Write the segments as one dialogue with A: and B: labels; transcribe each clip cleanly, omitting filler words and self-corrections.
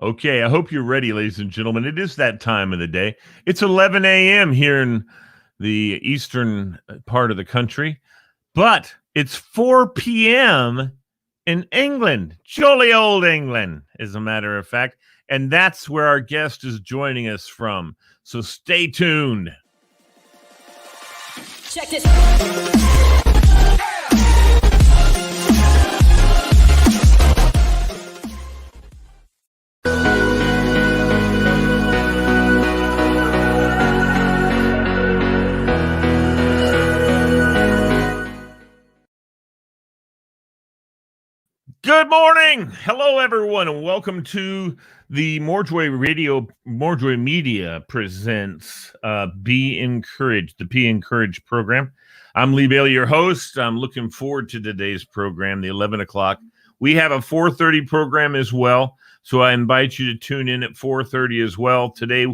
A: Okay, I hope you're ready, ladies and gentlemen. It is that time of the day. It's 11 a.m. here in the eastern part of the country, but it's 4 p.m. in England. Jolly old England, as a matter of fact. And that's where our guest is joining us from. So stay tuned.
B: Check this.
A: Good morning. Hello, everyone, and welcome to the Morejoy Media presents Be Encouraged, the Be Encouraged program. I'm Lee Bailey, your host. I'm looking forward to today's program, the 11 o'clock. We have a 4:30 program as well, so I invite you to tune in at 4:30 as well. Today,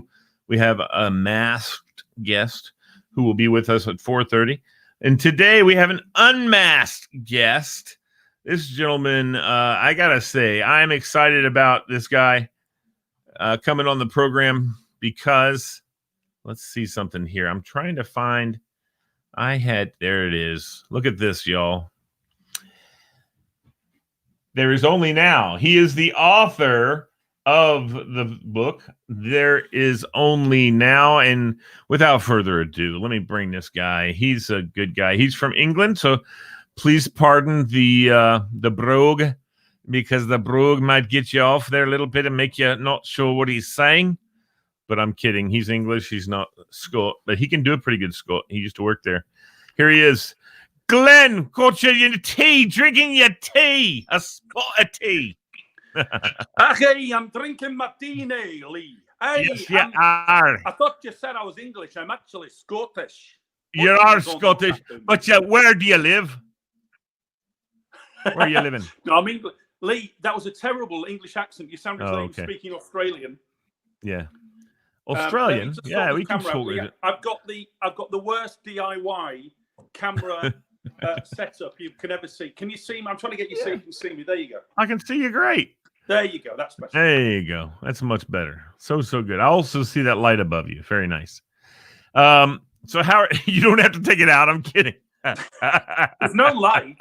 A: we have a masked guest who will be with us at 4:30. And today, we have an unmasked guest. This gentleman, I got to say, I'm excited about this guy coming on the program because, let's see something here. I'm trying to find, there it is. Look at this, y'all. There is only now. He is the author of the book, There Is Only Now. And without further ado, let me bring this guy. He's a good guy. He's from England, so please pardon the brogue, because the brogue might get you off there a little bit and make you not sure what he's saying. But I'm kidding. He's English. He's not Scot, but he can do a pretty good Scot. He used to work there. Here he is. Glenn, got you your tea, drinking your tea, a spot of tea.
C: Hey, I'm drinking my tea now, Lee. Hey,
A: Yes, you are.
C: I thought you said I was English. I'm actually Scottish.
A: You are Scottish, but where do you live? Where are you living?
C: No, I'm English. Lee, that was a terrible English accent. You sounded like you were speaking Australian.
A: Yeah, Australian. Yeah, we can talk.
C: I've got the worst DIY camera setup you can ever see. Can you see me? I'm trying to get you so you can see me. There you go.
A: I can see you great.
C: There you go. That's better.
A: There you go. That's much better. So good. I also see that light above you. Very nice. So how you don't have to take it out. I'm kidding.
C: There's no light.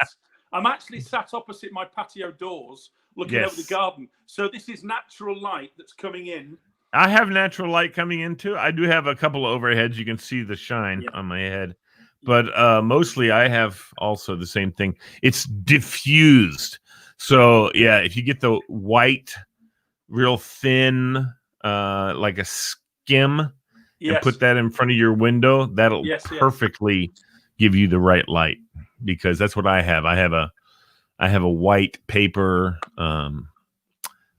C: I'm actually sat opposite my patio doors looking over the garden. So this is natural light that's coming in.
A: I have natural light coming in too. I do have a couple of overheads. You can see the shine on my head. But mostly I have also the same thing. It's diffused. So, yeah, if you get the white, real thin, like a skim, and put that in front of your window, that'll perfectly give you the right light, because that's what I have. I have a white paper,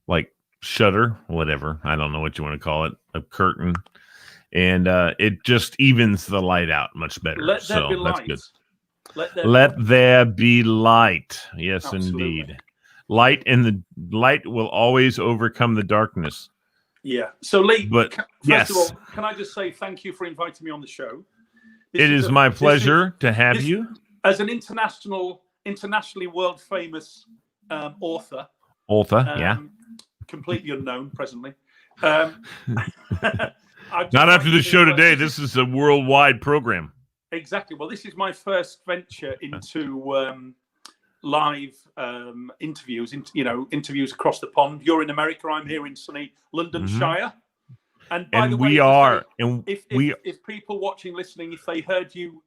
A: like shutter, whatever. I don't know what you want to call it, a curtain. And it just evens the light out much better. Let there be light. That's good. Let there be light. Yes, absolutely. Indeed. Light, and the light will always overcome the darkness.
C: Yeah. So, Lee,
A: first
C: of all, can I just say thank you for inviting me on the show?
A: It is my pleasure to have you.
C: As an internationally world famous author. Completely unknown presently.
A: Not after the show today. This is a worldwide program.
C: Exactly. Well, this is my first venture into live interviews. Interviews across the pond. You're in America. I'm here in sunny Londonshire. And by the way, if people watching, listening, if they heard you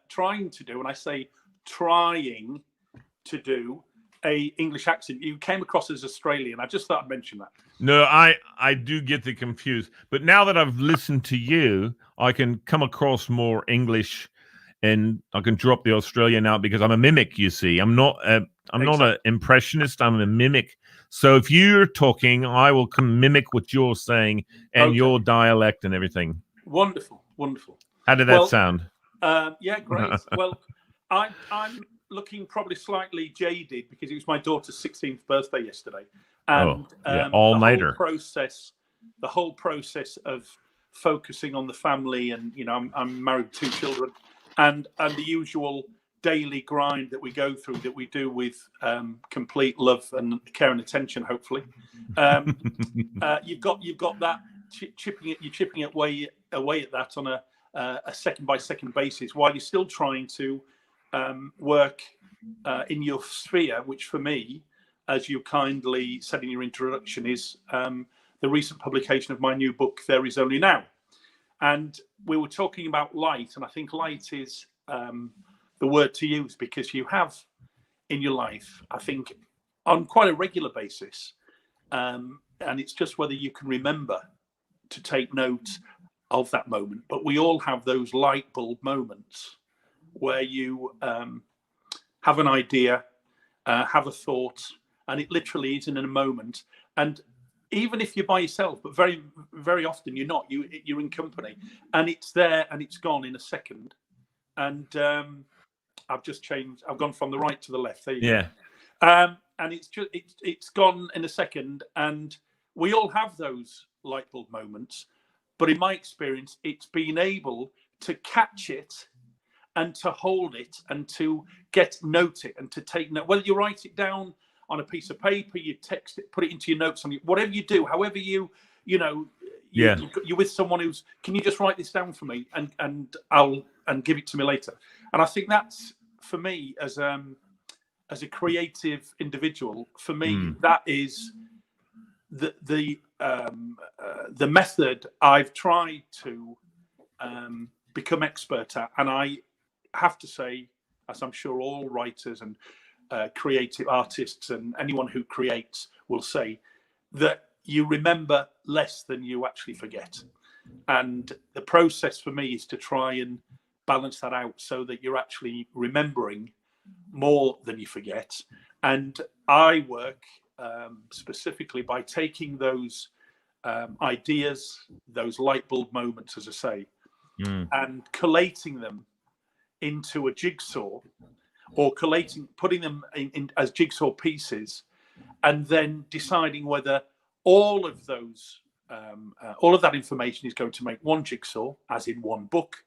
C: trying to do, and I say trying to do a English accent, you came across as Australian. I just thought I'd mention that.
A: No, I do get the confused, but now that I've listened to you, I can come across more English, and I can drop the Australian out because I'm a mimic. You see, I'm not an impressionist. I'm a mimic. So if you're talking, I will mimic what you're saying and your dialect and everything.
C: Wonderful.
A: How did that sound?
C: Yeah, great. Well, I'm looking probably slightly jaded because it was my daughter's 16th birthday yesterday. And all-nighter. The whole process of focusing on the family, and I'm married to 2 children, and the usual daily grind that we go through, that we do with complete love and care and attention, hopefully. You've got that chipping away at that on a second by second basis, while you're still trying to work in your sphere, which for me, as you kindly said in your introduction, is the recent publication of my new book, There Is Only Now. And we were talking about light, and I think light is the word to use, because you have in your life, I think, on quite a regular basis, and it's just whether you can remember to take note of that moment. But we all have those light bulb moments where you have an idea, have a thought, and it literally is in a moment. And even if you're by yourself, but very, very often you're not, you're in company, and it's there and it's gone in a second. And I've just changed. I've gone from the right to the left. There you go. And it's gone in a second. And we all have those light bulb moments. But in my experience, it's being able to catch it and to hold it and to note it and to take note. Whether you write it down on a piece of paper, you text it, put it into your notes, on whatever you do, however you're with someone who's, can you just write this down for me and give it to me later. And I think that's, for me, as a creative individual, for me, that is the method I've tried to become expert at. And I have to say, as I'm sure all writers and creative artists and anyone who creates will say, that you remember less than you actually forget. And the process for me is to try and balance that out so that you're actually remembering more than you forget. And I work specifically by taking those ideas, those light bulb moments, as I say, and collating them into a jigsaw, or putting them in as jigsaw pieces, and then deciding whether all of that information is going to make one jigsaw, as in one book,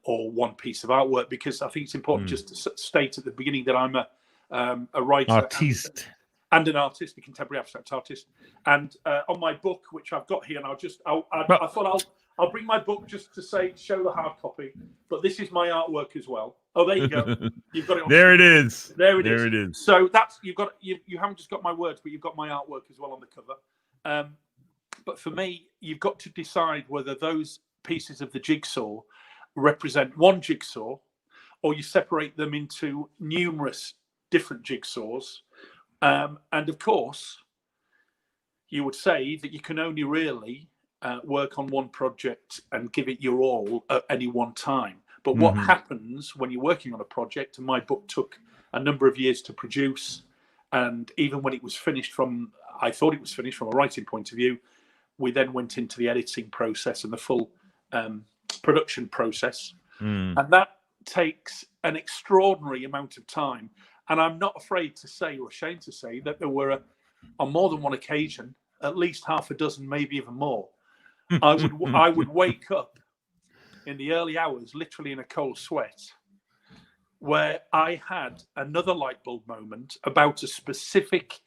C: or one piece of artwork. Because I think it's important just to state at the beginning that I'm a writer,
A: artiste,
C: and an artist, a contemporary abstract artist. And on my book, which I've got here, and I thought I'll bring my book just to show the hard copy, but this is my artwork as well. Oh, there you go. You've got it.
A: There it is.
C: There it is. So that's you haven't just got my words, but you've got my artwork as well on the cover. But for me, you've got to decide whether those pieces of the jigsaw represent one jigsaw, or you separate them into numerous different jigsaws. And of course, you would say that you can only really work on one project and give it your all at any one time. But what happens when you're working on a project, and my book took a number of years to produce, and even when it was finished I thought it was finished from a writing point of view, we then went into the editing process and the full production process. And that takes an extraordinary amount of time. And I'm not afraid to say, or ashamed to say, that there were, on more than one occasion, at least half a dozen, maybe even more, I would wake up in the early hours, literally in a cold sweat, where I had another light bulb moment about a specific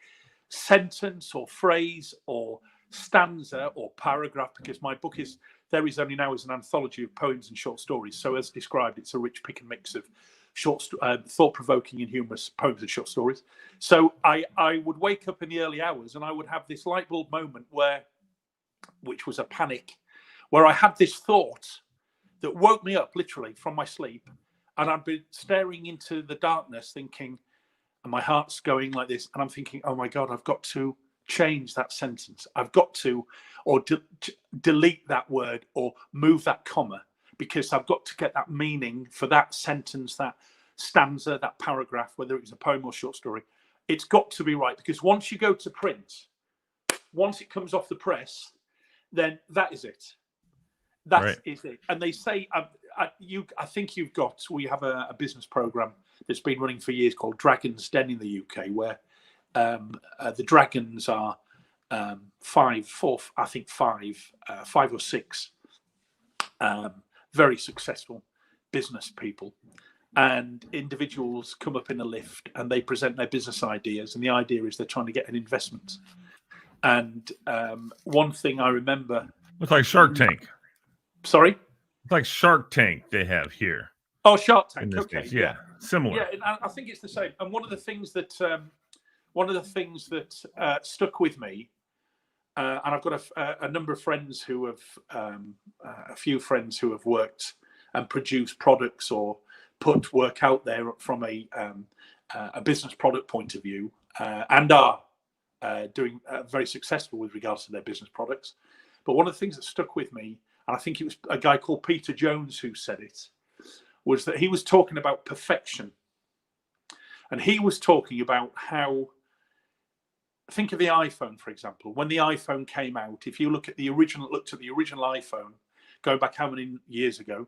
C: sentence or phrase or stanza or paragraph, because my book is There Is Only Now is an anthology of poems and short stories. So as described, it's a rich pick and mix of thought-provoking and humorous poems and short stories. So I would wake up in the early hours and I would have this light bulb moment which was a panic, where I had this thought that woke me up literally from my sleep, and I'd be staring into the darkness thinking, and my heart's going like this, and I'm thinking, oh my God, I've got to change that sentence. I've got to, or delete that word, or move that comma, because I've got to get that meaning for that sentence, that stanza, that paragraph, whether it was a poem or short story. It's got to be right, because once you go to print, once it comes off the press, then that is it. That is it. And they say, I think we have a business program that's been running for years called Dragon's Den in the UK, where the dragons are five or six very successful business people, and individuals come up in a lift and they present their business ideas, and the idea is they're trying to get an investment. And one thing I remember,
A: it's like Shark Tank.
C: Sorry,
A: it's like Shark Tank they have here.
C: Oh, Shark Tank.
A: In this
C: Okay,
A: case. Yeah, similar.
C: Yeah, and I think it's the same. And one of the things that stuck with me, and I've got a number of friends who have a few friends who have worked and produced products or put work out there from a business product point of view, and are doing very successful with regards to their business products. But one of the things that stuck with me, and I think it was a guy called Peter Jones who said it, was that he was talking about perfection. And he was talking about how, think of the iPhone, for example. When the iPhone came out, if you looked at the original iPhone, going back how many years ago,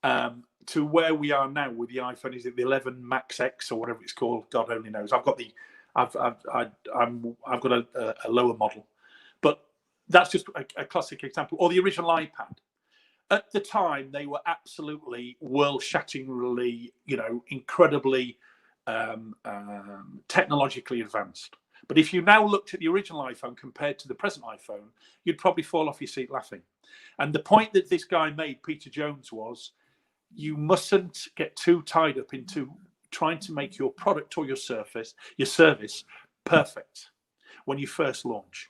C: to where we are now with the iPhone, is it the 11 Max X or whatever it's called? God only knows. I've got a lower model, but that's just a classic example. Or the original iPad. At the time, they were absolutely world-shatteringly, incredibly technologically advanced. But if you now looked at the original iPhone compared to the present iPhone, you'd probably fall off your seat laughing. And the point that this guy made, Peter Jones, was you mustn't get too tied up into trying to make your product or your service perfect when you first launch.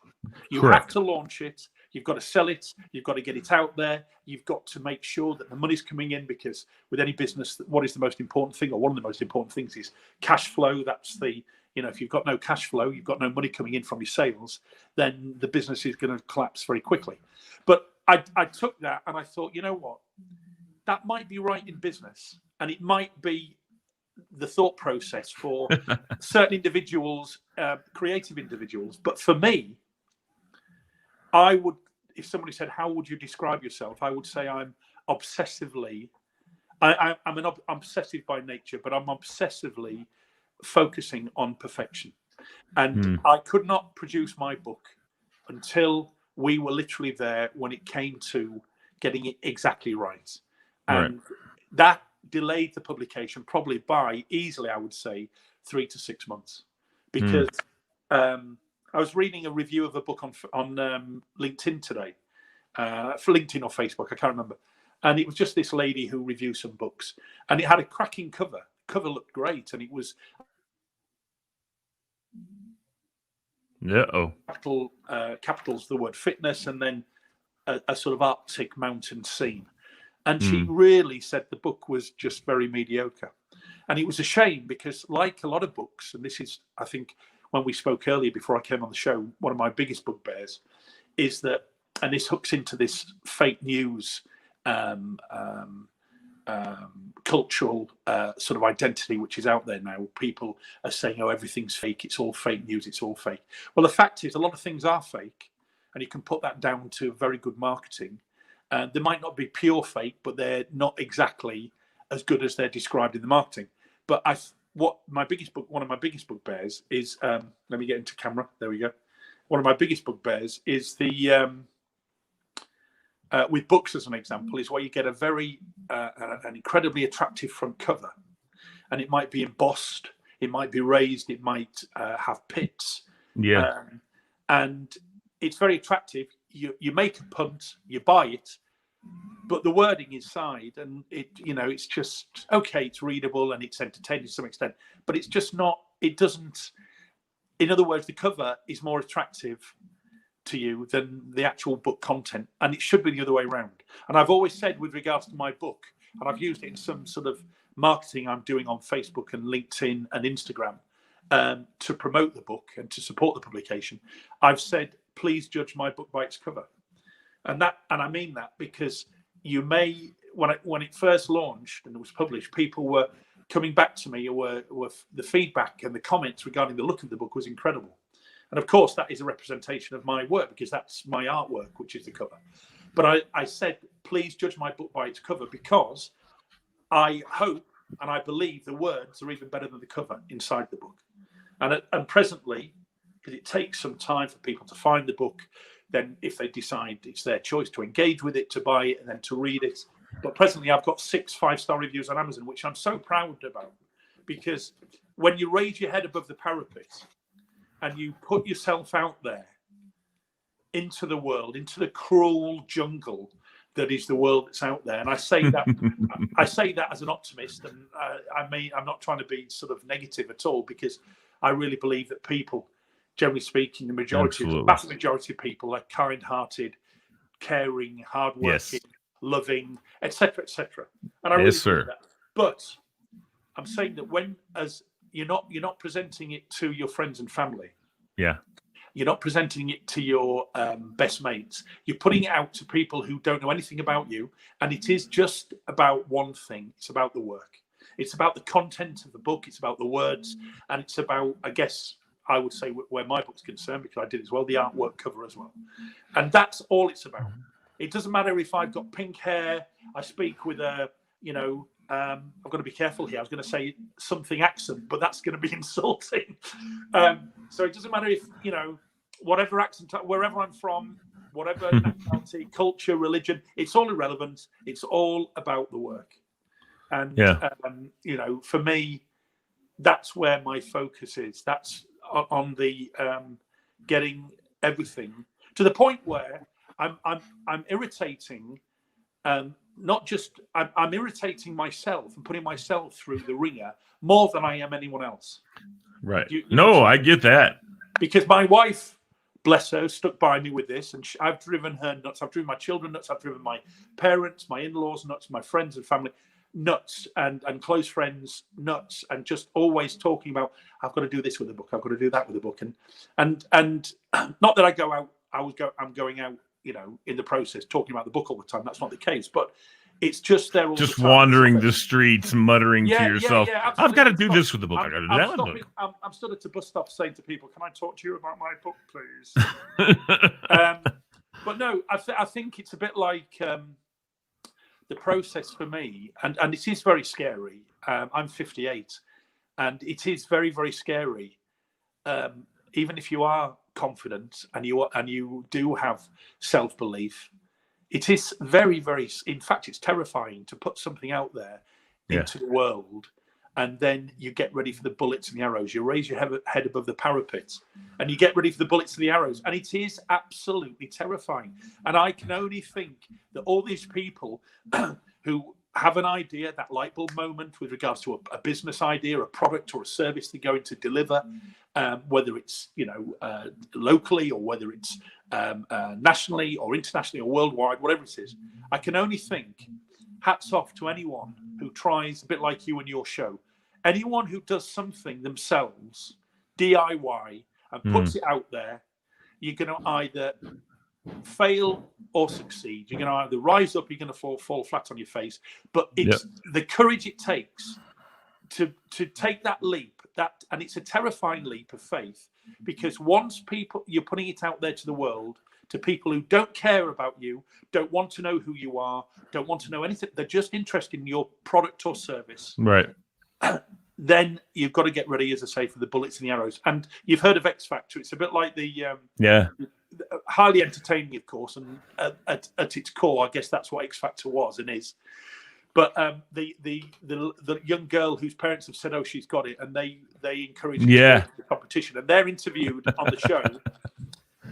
C: You have to launch it. You've got to sell it. You've got to get it out there. You've got to make sure that the money's coming in, because with any business, what is the most important thing, or one of the most important things, is cash flow. That's the, if you've got no cash flow, you've got no money coming in from your sales, then the business is going to collapse very quickly. But I took that and I thought, you know what, that might be right in business, and it might be the thought process for certain individuals, creative individuals. But for me, I would, if somebody said, how would you describe yourself? I would say I'm obsessively, I'm obsessive by nature, but I'm obsessively focusing on perfection. And I could not produce my book until we were literally there when it came to getting it exactly right. And that delayed the publication probably by easily, I would say, 3 to 6 months. Because I was reading a review of a book on LinkedIn today, for LinkedIn or Facebook, I can't remember. And it was just this lady who reviewed some books, and it had a cracking cover. The cover looked great, and it was capitals, the word fitness, and then a sort of Arctic mountain scene. And she really said the book was just very mediocre. And it was a shame, because like a lot of books, and this is, I think, when we spoke earlier before I came on the show, one of my biggest bugbears is that, and this hooks into this fake news cultural sort of identity which is out there now. People are saying, oh, everything's fake, it's all fake news, it's all fake. Well, the fact is, a lot of things are fake, and you can put that down to very good marketing. They might not be pure fake, but they're not exactly as good as they're described in the marketing. But one of my biggest bugbears is, let me get into camera. There we go. One of my biggest bugbears is the, with books as an example, is where you get a very, an incredibly attractive front cover, and it might be embossed, it might be raised, it might have pits. Yeah. And it's very attractive. You make a punt, you buy it, but the wording inside, and it's just okay. It's readable and it's entertaining to some extent, but it's just not. It doesn't. In other words, the cover is more attractive to you than the actual book content, and it should be the other way around. And I've always said, with regards to my book, and I've used it in some sort of marketing I'm doing on Facebook and LinkedIn and Instagram to promote the book and to support the publication. I've said, please judge my book by its cover. And I mean that, because you may, when it first launched and it was published, people were coming back to me, were the feedback and the comments regarding the look of the book was incredible. And of course, that is a representation of my work, because that's my artwork, which is the cover. But I said, please judge my book by its cover, because I hope and I believe the words are even better than the cover inside the book. And presently, because it takes some time for people to find the book, then if they decide it's their choice to engage with it, to buy it, and then to read it, But presently, I've got 6 5-star reviews on Amazon, which I'm so proud about, because when you raise your head above the parapet and you put yourself out there into the world, into the cruel jungle that is the world that's out there, and I say that as an optimist, and I'm not trying to be sort of negative at all, because I really believe that people, generally speaking, the vast majority of people are kind-hearted, caring, hardworking, loving, etc., etc. And I really believe that. But I'm saying that as you're not presenting it to your friends and family.
A: Yeah.
C: You're not presenting it to your best mates. You're putting it out to people who don't know anything about you. And it is just about one thing. It's about the work. It's about the content of the book. It's about the words. And it's about, I guess, I would say where my book's concerned, because I did as well, the artwork cover as well. And that's all it's about. It doesn't matter if I've got pink hair. I speak with a, I've got to be careful here. I was going to say something accent, but that's going to be insulting. So it doesn't matter if, whatever accent, wherever I'm from, whatever nationality, culture, religion, it's all irrelevant. It's all about the work. And, for me, that's where my focus is. That's on the getting everything to the point where I'm irritating, not just I'm irritating myself and putting myself through the ringer more than I am anyone else.
A: Right. I get that.
C: Because my wife, bless her, stuck by me with this, and I've driven her nuts. I've driven my children nuts. I've driven my parents, my in-laws nuts, my friends and family nuts, and close friends nuts, and just always talking about, I've got to do this with the book. I've got to do that with the book. And not that I go out. I'm going out, in the process, talking about the book all the time. That's not the case, but it's just there all
A: just
C: the time.
A: Wandering the streets, muttering to yourself, I've got to do this with the book. I got to do that with the book.
C: I'm stood at a bus stop saying to people, can I talk to you about my book, please? But no, I think it's a bit like the process for me, and it is very scary. I'm 58, and it is very, very scary. Even if you are confident and you do have self-belief, it is very, very, in fact, it's terrifying to put something out there into the world, and then you get ready for the bullets and the arrows. You raise your head above the parapet and you get ready for the bullets and the arrows, and it is absolutely terrifying. And I can only think that all these people who have an idea, that light bulb moment with regards to a business idea, a product or a service they're going to deliver, whether it's locally or whether it's nationally or internationally or worldwide, whatever it is, I can only think, hats off to anyone who tries, a bit like you and your show, anyone who does something themselves, DIY, and puts it out there. You're going to either fail or succeed. You're going to either rise up, you're going to fall flat on your face. But it's the courage it takes to take that leap, and it's a terrifying leap of faith, because once you're putting it out there to the world, to people who don't care about you, don't want to know who you are, don't want to know anything, they're just interested in your product or service.
A: Right.
C: Then you've got to get ready, as I say, for the bullets and the arrows. And you've heard of X Factor. It's a bit like the highly entertaining, of course, and at its core, I guess that's what X Factor was and is. But the young girl whose parents have said, "Oh, she's got it," and they encourage her to go to the competition, and they're interviewed on the show,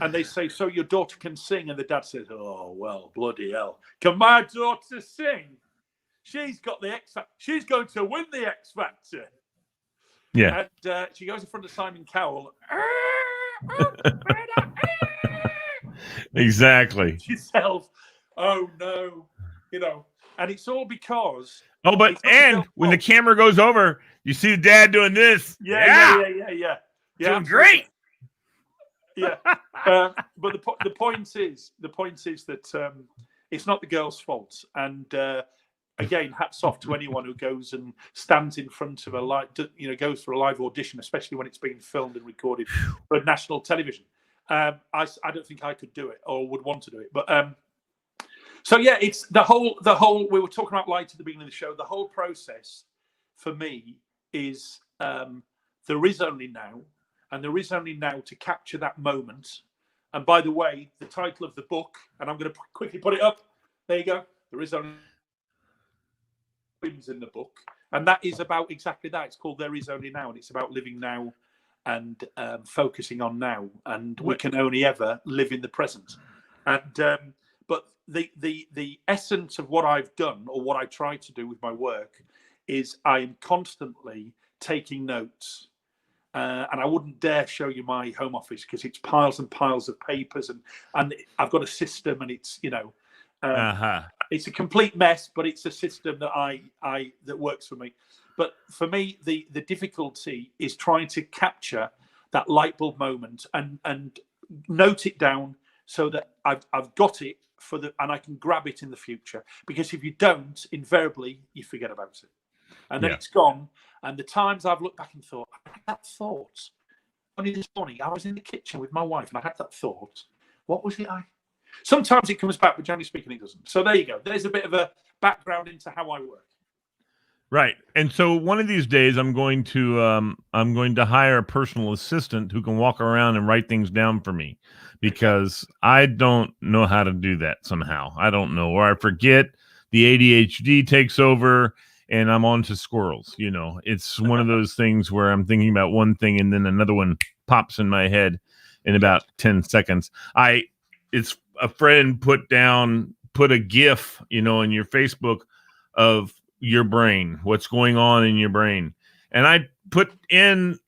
C: and they say, "So your daughter can sing?" And the dad says, "Oh well, bloody hell, can my daughter sing? She's got the X Factor. She's going to win the X Factor."
A: Yeah.
C: And she goes in front of Simon Cowell.
A: Exactly.
C: Yourself. Oh no, and it's all because.
A: Oh, but when the camera goes over, you see the dad doing this.
C: Yeah.
A: Doing great.
C: Yeah. But the point is that it's not the girl's fault. And again, hats off to anyone who goes and stands in front of goes for a live audition, especially when it's being filmed and recorded for national television. I don't think I could do it or would want to do it. But so yeah, it's the whole. We were talking about light at the beginning of the show. The whole process for me is there is only now, and there is only now to capture that moment. And by the way, the title of the book, and I'm going to quickly put it up. There you go. There is only poems in the book, and that is about exactly that. It's called There Is Only Now, and it's about living now and focusing on now, and we can only ever live in the present. And but the essence of what I've done, or what I try to do with my work, is I'm constantly taking notes. And I wouldn't dare show you my home office because it's piles and piles of papers, and I've got a system, and it's it's a complete mess, but it's a system that that works for me. But for me, the difficulty is trying to capture that light bulb moment and note it down so that I've got it and I can grab it in the future. Because if you don't, invariably you forget about it, and then it's gone. And the times I've looked back and thought, I had that thought. Only this morning, I was in the kitchen with my wife, and I had that thought. What was it? Sometimes it comes back, but generally speaking, it doesn't. So there you go. There's a bit of a background into how I work.
A: Right. And so one of these days, I'm going to hire a personal assistant who can walk around and write things down for me, because I don't know how to do that somehow. I don't know, or I forget. The ADHD takes over, and I'm on to squirrels. It's one of those things where I'm thinking about one thing and then another one pops in my head in about 10 seconds. It's a friend put a GIF, in your Facebook of your brain, what's going on in your brain. And I put in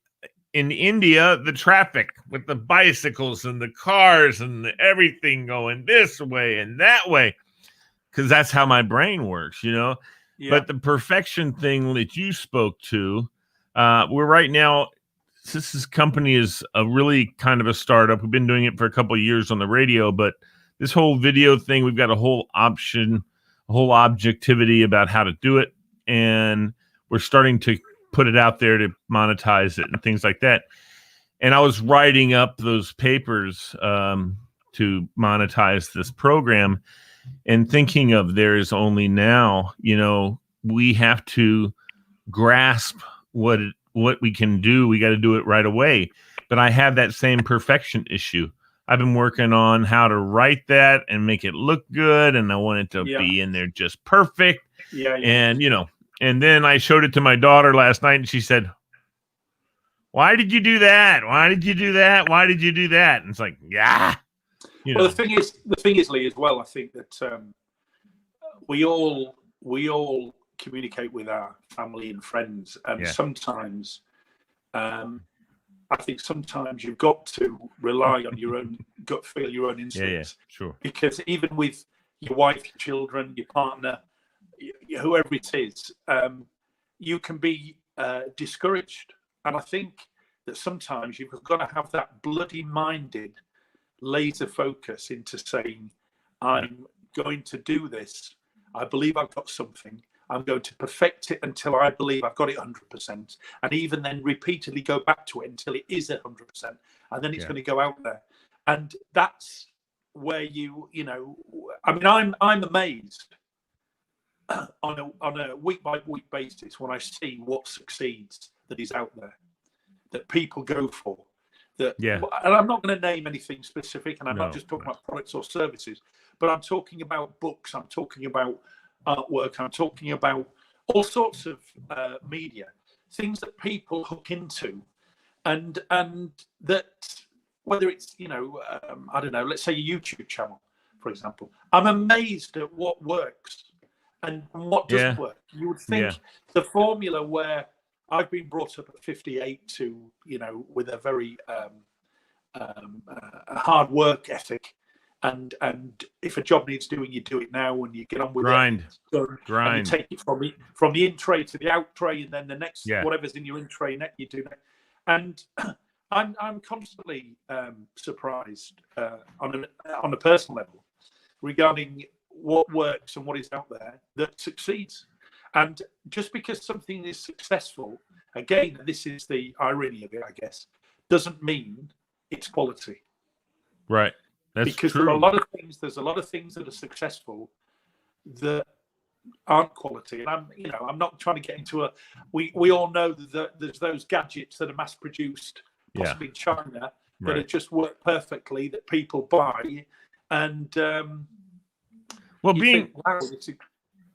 A: India, the traffic with the bicycles and the cars and everything going this way and that way, because that's how my brain works, Yeah. But the perfection thing that you spoke to, we're right now, this company is a really kind of a startup. We've been doing it for a couple of years on the radio, but this whole video thing, we've got a whole objectivity about how to do it. And we're starting to put it out there to monetize it and things like that. And I was writing up those papers to monetize this program, and thinking of There Is Only Now. We have to grasp what we can do. We got to do it right away. But I have that same perfection issue. I've been working on how to write that and make it look good, and I want it to be in there just perfect. And and then I showed it to my daughter last night, and she said, "Why did you do that? Why did you do that? Why did you do that?" And it's like,
C: Well, the thing is, Lee, as well. I think that we all communicate with our family and friends, and sometimes, I think sometimes you've got to rely on your own gut feel, your own instincts.
A: Sure.
C: Because even with your wife, your children, your partner, whoever it is, you can be discouraged. And I think that sometimes you've got to have that bloody-minded laser focus into saying, I'm going to do this. I believe I've got something. I'm going to perfect it until I believe I've got it 100%. And even then repeatedly go back to it until it is 100%. And then it's going to go out there. And that's where I'm amazed on a week by week basis when I see what succeeds that is out there, that people go for. And I'm not going to name anything specific, and I'm not just talking about products or services, but I'm talking about books, I'm talking about artwork, I'm talking about all sorts of media, things that people hook into, and that, whether it's I don't know, let's say a YouTube channel, for example. I'm amazed at what works and what doesn't work. You would think the formula where I've been brought up at 58 to, with a very hard work ethic, and if a job needs doing, you do it now, and you get on with
A: grind.
C: And you take it from the in tray to the out tray, and then the next whatever's in your in tray you do that. And I'm constantly surprised on a personal level regarding what works and what is out there that succeeds. And just because something is successful, again, this is the irony of it, I guess, doesn't mean it's quality.
A: Right. That's
C: because
A: true.
C: There's a lot of things that are successful that aren't quality. And I'm not trying to get into we all know that there's those gadgets that are mass produced, possibly in China, that have just worked perfectly, that people buy. And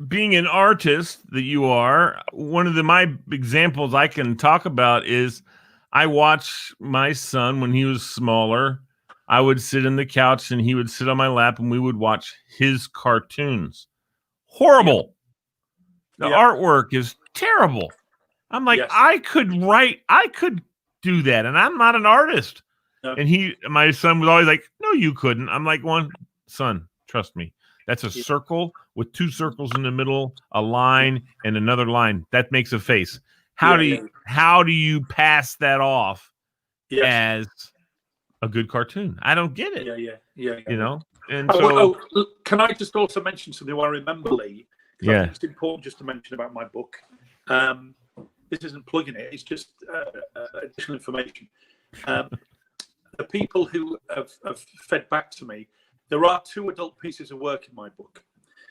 A: being an artist that you are, one of my examples I can talk about is I watch my son when he was smaller. I would sit in the couch and he would sit on my lap and we would watch his cartoons. Horrible. The artwork is terrible. I'm like, I could do that, and I'm not an artist. No. And my son was always like, no, you couldn't. I'm like, son, trust me. That's a circle with two circles in the middle, a line, and another line. That makes a face. How do you pass that off as a good cartoon? I don't get it.
C: Yeah.
A: You know? And so
C: can I just also mention something I remember, Lee? I think it's important just to mention about my book. This isn't plugging it, it's just additional information. The people who have fed back to me, there are 2 adult pieces of work in my book.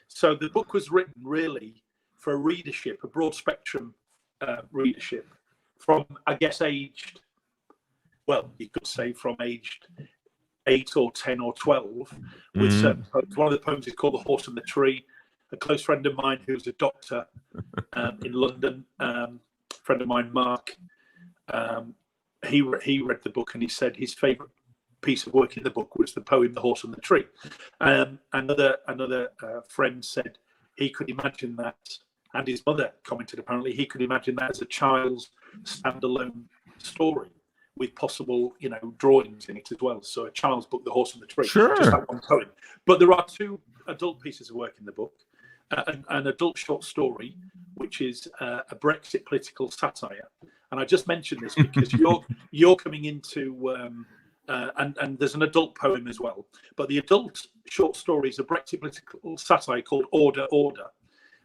C: So the book was written really for a readership, a broad spectrum readership, from, I guess, aged, well, you could say from aged 8 or 10 or 12, with certain poems. One of the poems is called The Horse and the Tree. A close friend of mine who's a doctor in London, friend of mine, Mark, he read the book and he said his favourite piece of work in the book was the poem The Horse and the Tree. Another friend said he could imagine that, and his mother commented apparently he could imagine that as a child's standalone story with possible, drawings in it as well. So a child's book, The Horse and the Tree, just that one poem. But there are 2 adult pieces of work in the book. An adult short story, which is a Brexit political satire, and I just mentioned this because you're coming into and there's an adult poem as well. But the adult short story is a Brexit political satire called Order, Order,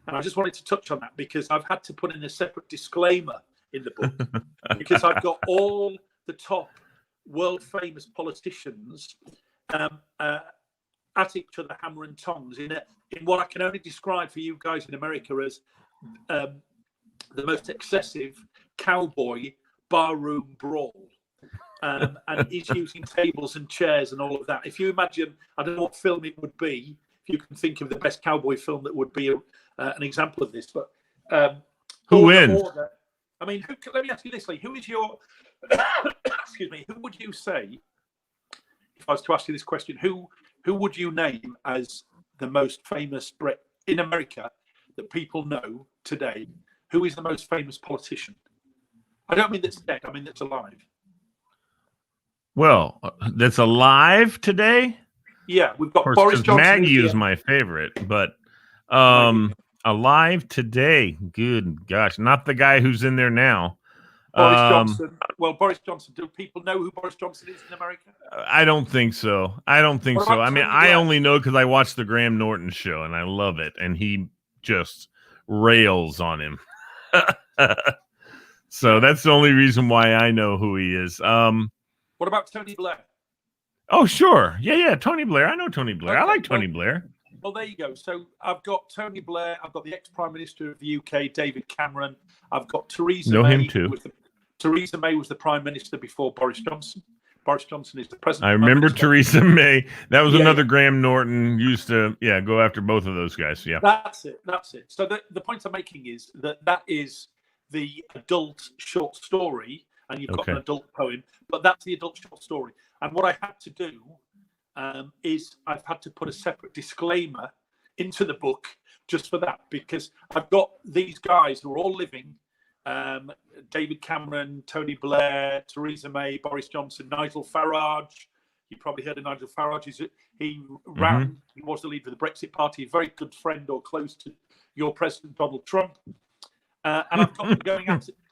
C: and I just wanted to touch on that because I've had to put in a separate disclaimer in the book because I've got all the top world famous politicians at each other, hammer and tongs, in what I can only describe for you guys in America as the most excessive cowboy barroom brawl. And he's using tables and chairs and all of that. If you imagine, I don't know what film it would be, if you can think of the best cowboy film that would be an example of this. But
A: who wins?
C: I mean, let me ask you this, Lee. Who is your, excuse me, who would you say, if I was to ask you this question, who would you name as the most famous in America that people know today? Who is the most famous politician? I don't mean that's dead. I mean that's alive.
A: Well, that's alive today?
C: Yeah, we've got Boris Johnson.
A: Maggie is my favorite, but alive today. Good gosh, not the guy who's in there now.
C: Boris Johnson. Well, Boris Johnson. Do people know who Boris Johnson is in America?
A: I don't think so. I mean, I only know because I watched the Graham Norton show and I love it, and he just rails on him. So that's the only reason why I know who he is.
C: What about Tony Blair?
A: Oh, sure. Yeah. Tony Blair. I know Tony Blair. Okay, I like Tony Blair.
C: Well, there you go. So I've got Tony Blair. I've got the ex-Prime Minister of the UK, David Cameron. I've got Theresa May. Know him too. Theresa May was the Prime Minister before Boris Johnson. Boris Johnson is the President.
A: I remember Theresa May. That was another Graham Norton used to, go after both of those guys. Yeah.
C: That's it. So the point I'm making is that is the adult short story, and you've got an adult poem, but that's the adult short story. And what I had to do is I've had to put a separate disclaimer into the book just for that, because I've got these guys who are all living, David Cameron, Tony Blair, Theresa May, Boris Johnson, Nigel Farage. You probably heard of Nigel Farage. He ran, he was the leader of the Brexit Party, a very good friend or close to your President Donald Trump. And I've got them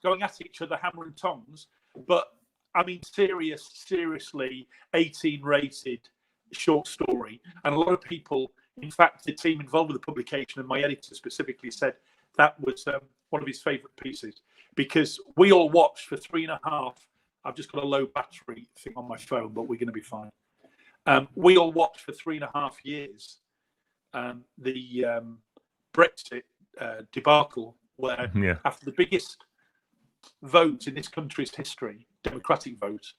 C: going at each other, hammer and tongs. But I mean, seriously, 18 rated short story. And a lot of people, in fact, the team involved with the publication and my editor specifically said that was one of his favorite pieces, because we all watched for 3.5. I've just got a low battery thing on my phone, but we're going to be fine. We all watched for 3.5 years the Brexit debacle, where after the biggest vote in this country's history, democratic vote,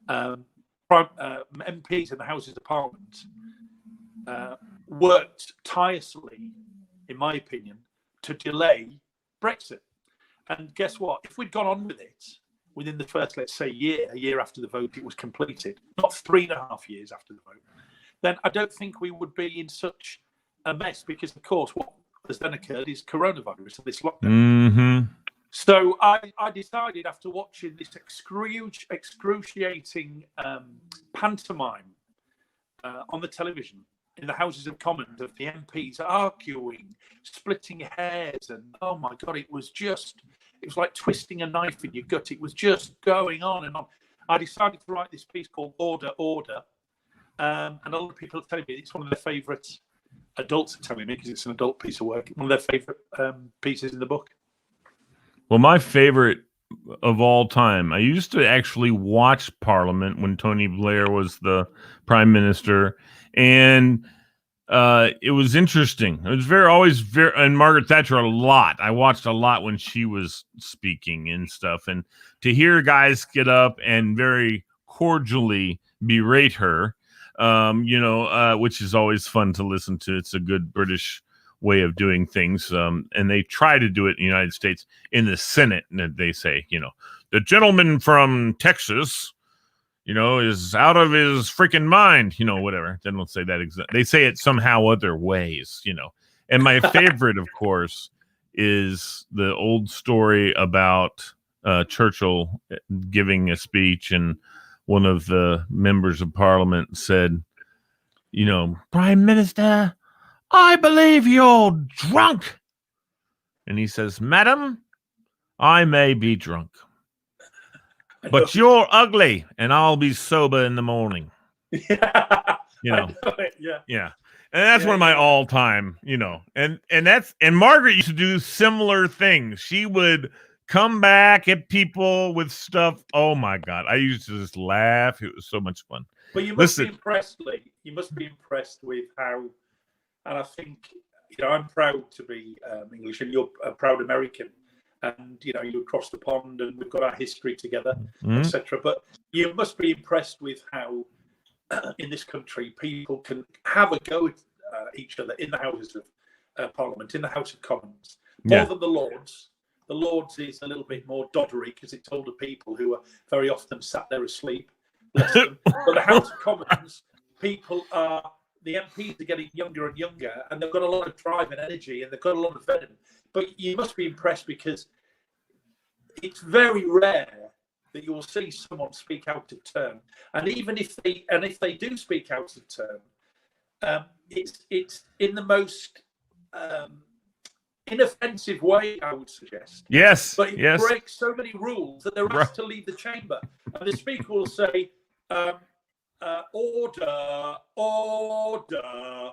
C: MPs in the Houses of Parliament worked tirelessly in my opinion, to delay Brexit. And guess what? If we'd gone on with it within the first, let's say, a year after the vote it was completed, not 3.5 years after the vote, then I don't think we would be in such a mess, because, of course, what has then occurred is coronavirus and this lockdown. So I decided, after watching this excruciating pantomime on the television in the Houses of Commons of the MPs arguing, splitting hairs, and oh my God, it was like twisting a knife in your gut. It was just going on and on. I decided to write this piece called Order, Order. And a lot of people are telling me it's one of their favourite, adults are telling me, because it's an adult piece of work, one of their favourite pieces in the book.
A: Well, my favorite of all time, I used to actually watch Parliament when Tony Blair was the Prime Minister, and it was interesting. It was always very, and Margaret Thatcher a lot. I watched a lot when she was speaking and stuff, and to hear guys get up and very cordially berate her, which is always fun to listen to. It's a good British way of doing things, and they try to do it in the United States in the Senate, and they say, the gentleman from Texas, is out of his freaking mind, whatever. They don't say that they say it somehow other ways, And my favorite, of course, is the old story about Churchill giving a speech, and one of the members of Parliament said, Prime Minister, I believe you're drunk. And he says, Madam, I may be drunk, but you're ugly, and I'll be sober in the morning.
C: Yeah.
A: Yeah. And that's one of my all-time, and Margaret used to do similar things. She would come back at people with stuff. Oh my God. I used to just laugh. It was so much fun.
C: But you must be impressed, Lee. You must be impressed with how, and I think, I'm proud to be English, and you're a proud American, and you across the pond, and we've got our history together, etc. But you must be impressed with how in this country people can have a go at each other in the Houses of Parliament, in the House of Commons, more than the Lords. The Lords is a little bit more doddery, because it's older people who are very often sat there asleep. But the House of Commons, the MPs are getting younger and younger, and they've got a lot of drive and energy, and they've got a lot of venom. But you must be impressed, because it's very rare that you will see someone speak out of turn. And even if they do speak out of turn, it's in the most inoffensive way, I would suggest.
A: Yes.
C: But it breaks so many rules that they're asked to leave the chamber. And the speaker will say, order, order.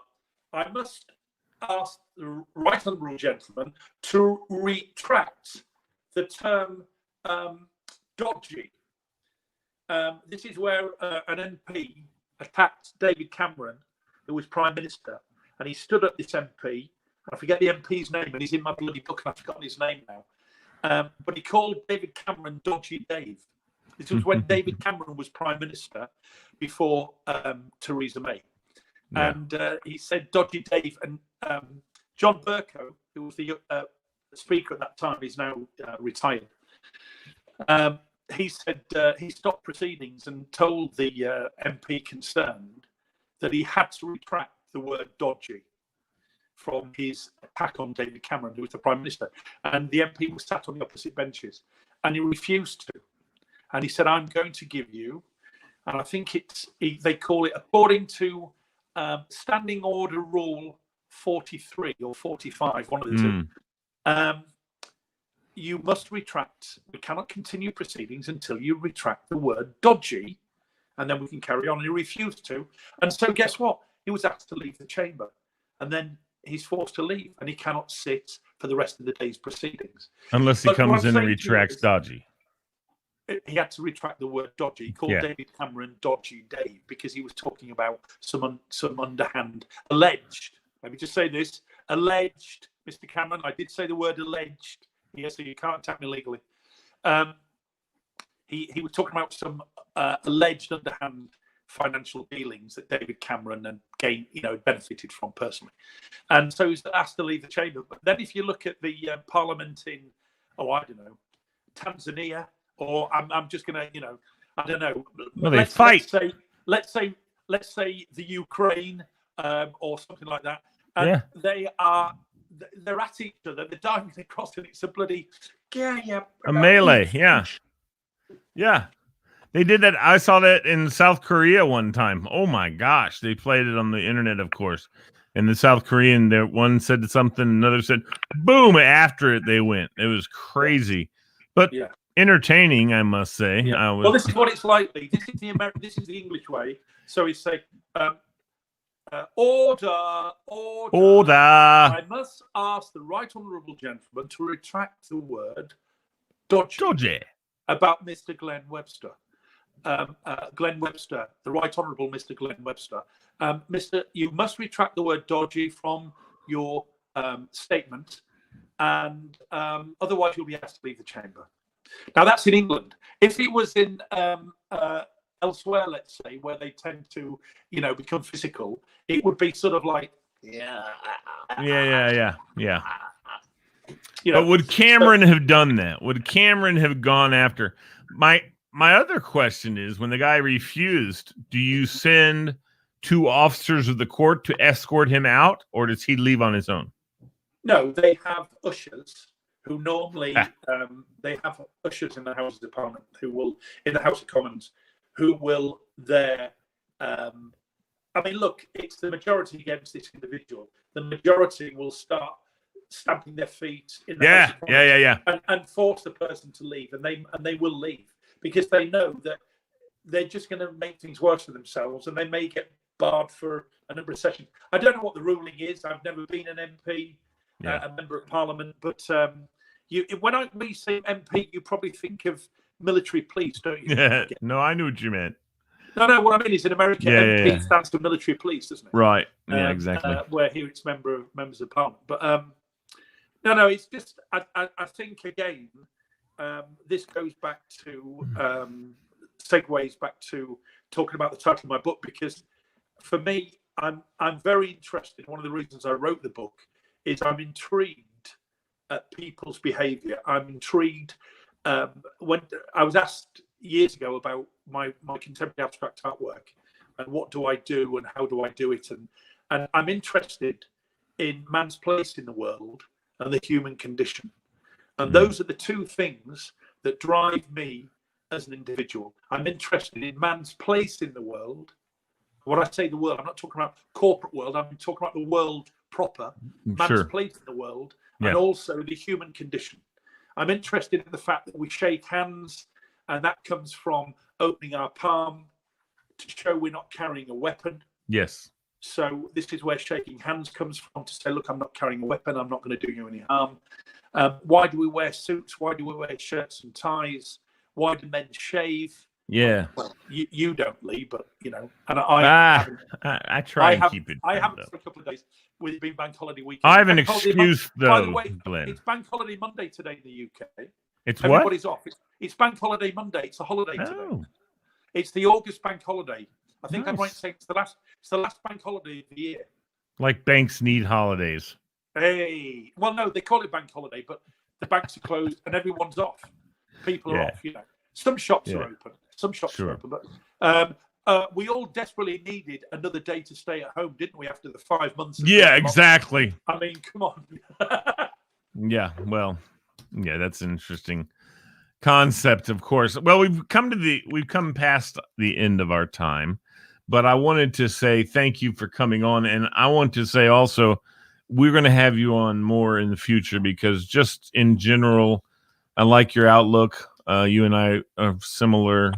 C: I must ask the right honourable gentleman to retract the term dodgy. This is where an MP attacked David Cameron, who was Prime Minister, and he stood up, this MP. I forget the MP's name, and he's in my bloody book, and I've forgotten his name now. But he called David Cameron Dodgy Dave. This was when David Cameron was Prime Minister before Theresa May. Yeah. And he said Dodgy Dave. And John Bercow, who was the Speaker at that time, is now retired. He said he stopped proceedings and told the MP concerned that he had to retract the word dodgy from his attack on David Cameron, who was the Prime Minister. And the MP was sat on the opposite benches, and he refused to. And he said, I'm going to give you, and I think they call it, according to Standing Order Rule 43 or 45, one of the two, you must retract. We cannot continue proceedings until you retract the word dodgy, and then we can carry on. And he refused to. And so guess what? He was asked to leave the chamber. And then he's forced to leave, and he cannot sit for the rest of the day's proceedings.
A: Unless he comes in and retracts dodgy.
C: He had to retract the word dodgy. He called David Cameron Dodgy Dave because he was talking about some underhand, alleged. Let me just say this: alleged, Mr. Cameron. I did say the word alleged. Yes, so you can't attack me legally. He was talking about some alleged underhand financial dealings that David Cameron and benefited from personally. And so he's asked to leave the chamber. But then if you look at the parliament in, I don't know, Tanzania, or I'm just going to, I don't know.
A: Well, they fight.
C: Let's say the Ukraine or something like that. And they're at each other. They're diving across, and it's a bloody
A: a melee. Yeah. They did that. I saw that in South Korea one time. Oh my gosh. They played it on the internet, of course. And the South Korean, one said something, another said, boom, after it they went. It was crazy. But entertaining, I must say.
C: Yeah. Well, this is what it's like. This is the English way. So he's saying, order. I must ask the right honourable gentleman to retract the word dodgy about Mr. Glenn Webster. Glenn Webster, the Right Honourable Mr. Glenn Webster. You must retract the word dodgy from your statement, and otherwise you'll be asked to leave the chamber. Now that's in England. If it was in elsewhere, let's say, where they tend to, become physical, it would be sort of like,
A: yeah. But would Cameron have done that? Would Cameron have gone after my other question is, when the guy refused, do you send 2 officers of the court to escort him out, or does he leave on his own?
C: No, they have ushers who normally they have ushers in the House of Parliament in the House of Commons who will there. Look, it's the majority against this individual. The majority will start stamping their feet in the House of Commons and force the person to leave, and they will leave. Because they know that they're just going to make things worse for themselves, and they may get barred for a number of sessions. I don't know what the ruling is. I've never been an MP, a member of Parliament, but when you say MP, you probably think of military police, don't you?
A: Yeah. No, I knew what you meant.
C: No. What I mean is, in America, MP stands for military police, doesn't it?
A: Right. Yeah, exactly.
C: Where here it's members of Parliament. But no. It's just I think again. This goes back to segues back to talking about the title of my book, because for me, I'm very interested. One of the reasons I wrote the book is I'm intrigued at people's behaviour. I'm intrigued when I was asked years ago about my contemporary abstract artwork and what do I do and how do I do it, and I'm interested in man's place in the world and the human condition. And those are the 2 things that drive me as an individual. I'm interested in man's place in the world. When I say the world, I'm not talking about corporate world. I'm talking about the world proper, man's place in the world, and also the human condition. I'm interested in the fact that we shake hands, and that comes from opening our palm to show we're not carrying a weapon.
A: Yes.
C: So this is where shaking hands comes from, to say, look, I'm not carrying a weapon. I'm not going to do you any harm. Why do we wear suits? Why do we wear shirts and ties? Why do men shave?
A: Yeah.
C: Well, you don't, Lee, but and I
A: try and keep it.
C: I haven't for a couple of days with it being bank holiday weekend.
A: I have an excuse though.
C: By the way,
A: Glenn.
C: It's bank holiday Monday today in the UK.
A: It's
C: Everybody's off. It's bank holiday Monday. It's a holiday today. It's the August bank holiday. I think I'm right saying it's the last bank holiday of the year.
A: Like banks need holidays.
C: Hey, well, no, they call it bank holiday, but the banks are closed and everyone's off. People are off. Some shops are open. Some shops are open, but we all desperately needed another day to stay at home, didn't we? After the 5 months.
A: Exactly.
C: I mean, come on.
A: That's an interesting concept, of course. Well, we've come past the end of our time, but I wanted to say thank you for coming on, and I want to say also we're going to have you on more in the future, because just in general, I like your outlook. You and I have similar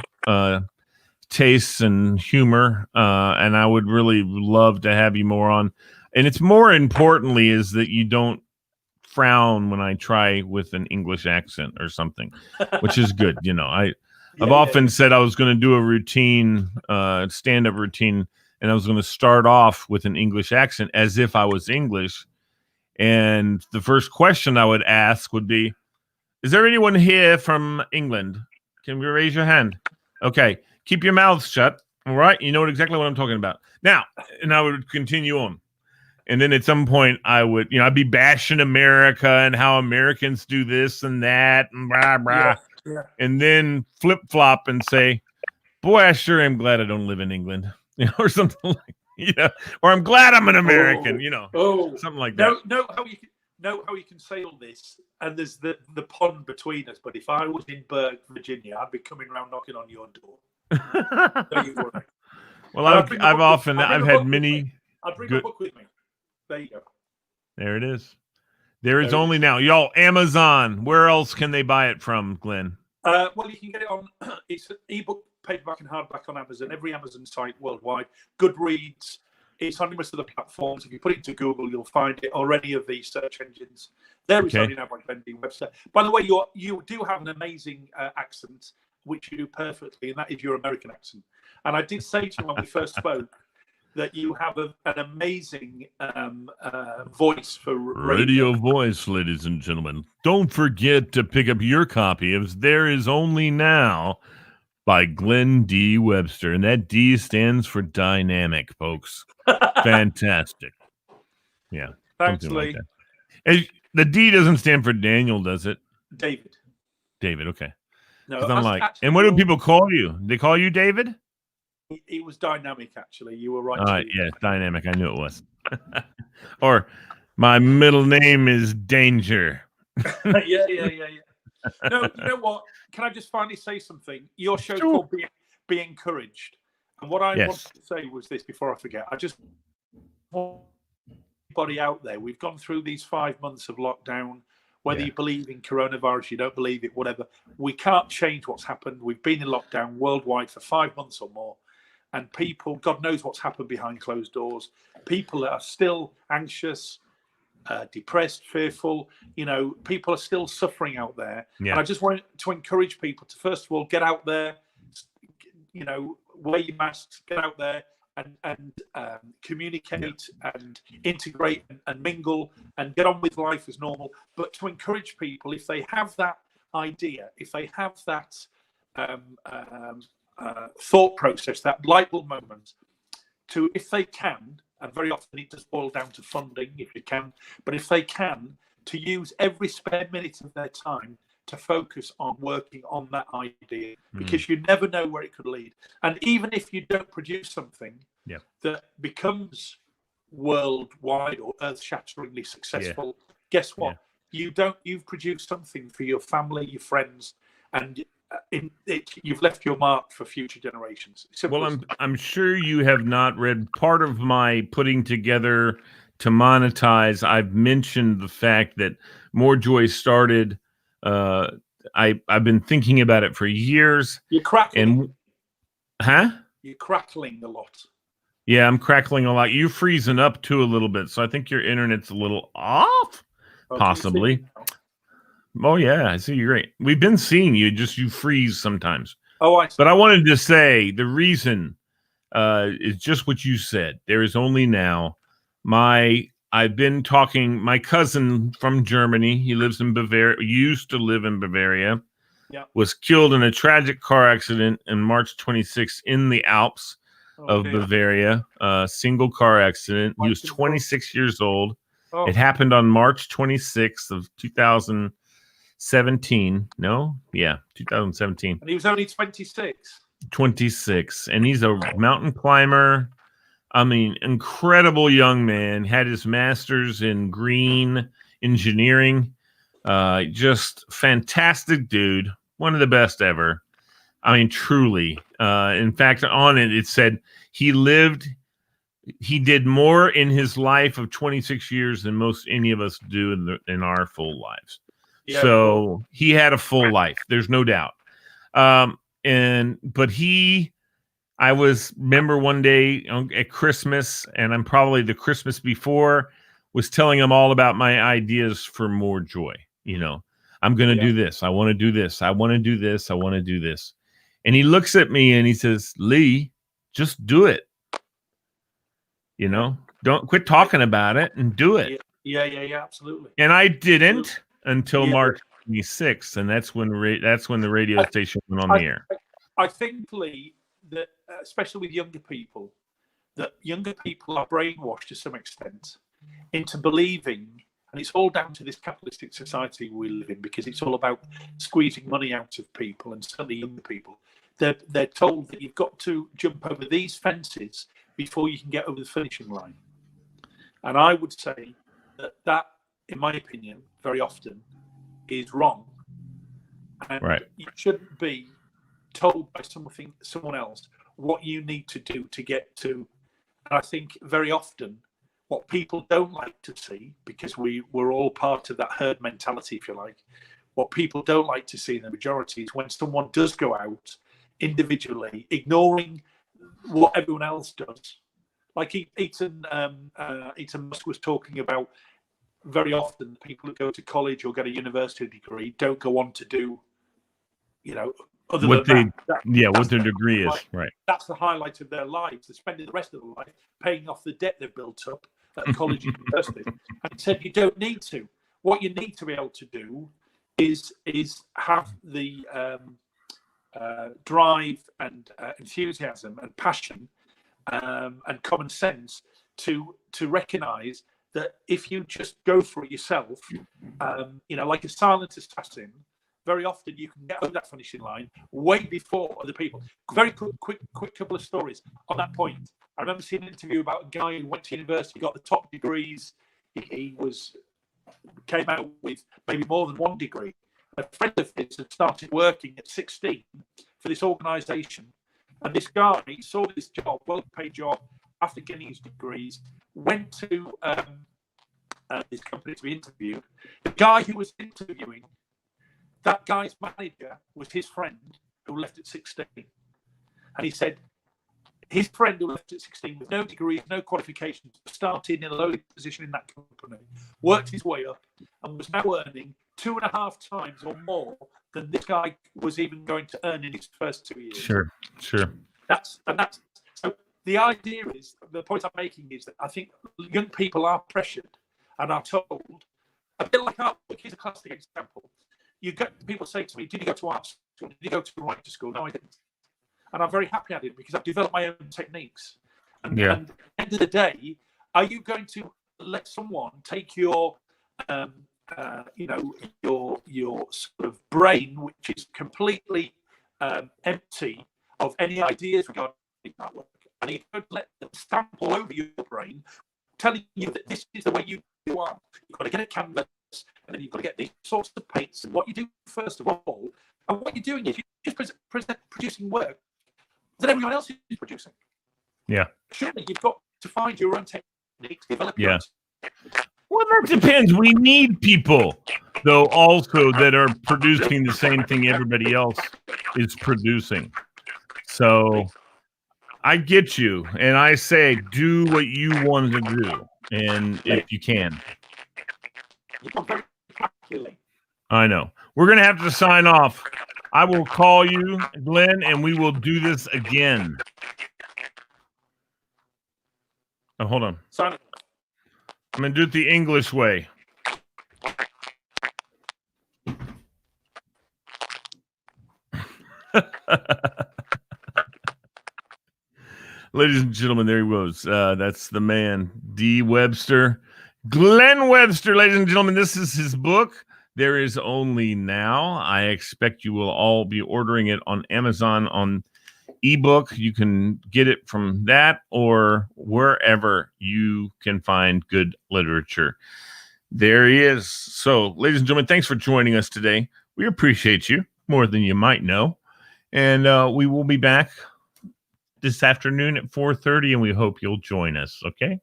A: tastes and humor, and I would really love to have you more on. And it's more importantly is that you don't frown when I try with an English accent or something, which is good. I've often said I was going to do a routine, stand-up routine, and I was going to start off with an English accent as if I was English. And the first question I would ask would be, is there anyone here from England? Can you raise your hand? Okay. Keep your mouths shut. All right. You know exactly what I'm talking about. Now, and I would continue on. And then at some point I would, I'd be bashing America and how Americans do this and that and blah, blah.
C: Yeah.
A: And then flip flop and say, boy, I sure am glad I don't live in England, or something like, or I'm glad I'm an American, something like that.
C: Know how you can say all this, and there's the pond between us. But if I was in Berg, Virginia, I'd be coming around knocking on your door. Don't you worry.
A: Well, I've had many.
C: I'll bring a book with me. There you go.
A: There it is. There is only now, y'all. Amazon. Where else can they buy it from, Glenn?
C: Well, you can get it on. It's an ebook, paperback, and hardback on Amazon. Every Amazon site worldwide. Goodreads. It's on most of the platforms. If you put it into Google, you'll find it, or any of the search engines. There is only now by Glenn D. Webster. By the way, you do have an amazing accent, which you do perfectly, and that is your American accent. And I did say to you when we first spoke that you have an amazing voice for radio
A: voice, ladies and gentlemen. Don't forget to pick up your copy of There Is Only Now by Glenn D. Webster. And that D stands for dynamic, folks. Fantastic. Yeah.
C: Thanks, Lee.
A: Like the D doesn't stand for Daniel, does it?
C: David,
A: okay.
C: No,
A: I'm like, and what do people call you? They call you David?
C: It was dynamic, actually. You were right.
A: Yeah, dynamic. I knew it was. Or my middle name is Danger.
C: Yeah. No, you know what? Can I just finally say something? Your show's called Be Encouraged. And what I wanted to say was this before I forget. I just want everybody out there. We've gone through these 5 months of lockdown. Whether you believe in coronavirus, you don't believe it, whatever. We can't change what's happened. We've been in lockdown worldwide for 5 months or more. And people, God knows what's happened behind closed doors. People are still anxious, depressed, fearful. People are still suffering out there. Yeah. And I just want to encourage people to, first of all, get out there, wear your masks, get out there and communicate and integrate and mingle and get on with life as normal. But to encourage people, if they have that idea, if they have that thought process, that light bulb moment, to, if they can, and very often it does boil down to funding, if you can, but if they can, to use every spare minute of their time to focus on working on that idea, because you never know where it could lead. And even if you don't produce something that becomes worldwide or earth-shatteringly successful, guess what? You've produced something for your family, your friends, and you've left your mark for future generations.
A: Well, I'm sure you have not read part of my putting together to monetize. I've mentioned the fact that More Joy started. I've been thinking about it for years.
C: You're crackling. You're crackling a lot.
A: Yeah, I'm crackling a lot. You're freezing up too a little bit, so I think your internet's a little off, possibly. Oh yeah, I see. You're great. We've been seeing you. You freeze sometimes.
C: Oh, I see.
A: But I wanted to say the reason is just what you said. There is only now. I've been talking. My cousin from Germany. He lives in Bavaria. Used to live in Bavaria.
C: Yeah.
A: Was killed in a tragic car accident in March 26th in the Alps of Bavaria. Single car accident. He was 26 years old. Oh. It happened on March 26th of 2017. No? Yeah, 2017.
C: And he was only 26.
A: 26. And he's a mountain climber. I mean, incredible young man. Had his master's in green engineering. Just fantastic dude. One of the best ever. I mean, truly. In fact, on it said he did more in his life of 26 years than most any of us do in our full lives. Yeah, so he had a full life. There's no doubt. But I remember one day at Christmas, and I'm probably the Christmas before, was telling him all about my ideas for More Joy. I'm going to do this. I want to do this. I want to do this. I want to do this. And he looks at me and he says, Lee, just do it. Don't quit talking about it and do it.
C: Yeah, absolutely.
A: And I didn't until March 26th, and that's when the radio station went on the air.
C: I think, Lee, that especially with younger people, that younger people are brainwashed to some extent into believing, and it's all down to this capitalistic society we live in, because it's all about squeezing money out of people, and certainly younger people. They're told that you've got to jump over these fences before you can get over the finishing line. And I would say that, in my opinion, very often is wrong. And
A: right.
C: you shouldn't be told by someone else what you need to do to get to. And I think very often what people don't like to see, because we're all part of that herd mentality, if you like, what people don't like to see in the majority is when someone does go out individually, ignoring what everyone else does. Like Elon Musk was talking about, very often people that go to college or get a university degree don't go on to do, other
A: what
C: than
A: what their degree is. Right.
C: That's the highlight of their lives. They're spending the rest of their life paying off the debt they've built up at college and university. And he said you don't need to. What you need to be able to do is have the drive and enthusiasm and passion and common sense to recognise that if you just go for it yourself, like a silent assassin, very often you can get over that finishing line way before other people. Very quick couple of stories on that point. I remember seeing an interview about a guy who went to university, got the top degrees. He came out with maybe more than one degree. A friend of his had started working at 16 for this organisation, and this guy saw this job, well-paid job, after getting his degrees, went to this company to be interviewed. The guy who was interviewing, that guy's manager was his friend who left at 16. And he said his friend who left at 16 with no degrees, no qualifications, started in a lowly position in that company, worked his way up, and was now earning 2.5 times or more than this guy was even going to earn in his first 2 years.
A: Sure.
C: That's so the idea is, the point I'm making is that I think young people are pressured and are told, a bit like art. Here's a classic example. You get people say to me, "Did you go to art school? Did you go to writing school?" No, I didn't. And I'm very happy I did, because I've developed my own techniques. And at the end of the day, are you going to let someone take your your sort of brain, which is completely empty of any ideas regarding that work, and you don't let them stamp all over your brain, telling you that this is the way you are? You've got to get a canvas, and then you've got to get these sorts of paints. And what you do first of all, and what you're doing is you're just producing work that everyone else is producing.
A: Yeah.
C: Surely you've got to find your own techniques, develop your own.
A: Well, that depends. We need people, though, also that are producing the same thing everybody else is producing. So I get you, and I say do what you want to do, and if you can. I know. We're going to have to sign off. I will call you, Glenn, and we will do this again. Oh, hold on.
C: Sign off.
A: I'm going to do it the English way. Ladies and gentlemen, there he was. That's the man, D. Webster. Glenn Webster, ladies and gentlemen, this is his book. There is only now. I expect you will all be ordering it on Amazon on ebook. You can get it from that or wherever you can find good literature. There he is. So, ladies and gentlemen, thanks for joining us today. We appreciate you more than you might know. And we will be back this afternoon at 4:30, and we hope you'll join us. Okay?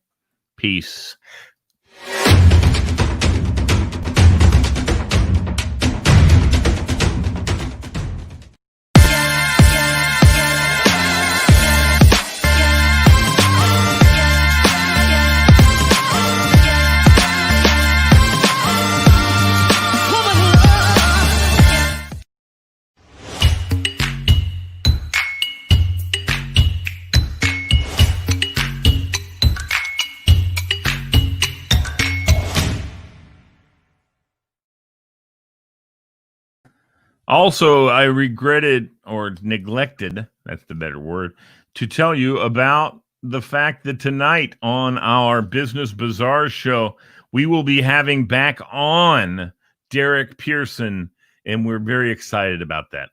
A: Peace. Also, I regretted or neglected, that's the better word, to tell you about the fact that tonight on our Business Bazaar show, we will be having back on Derek Pearson, and we're very excited about that.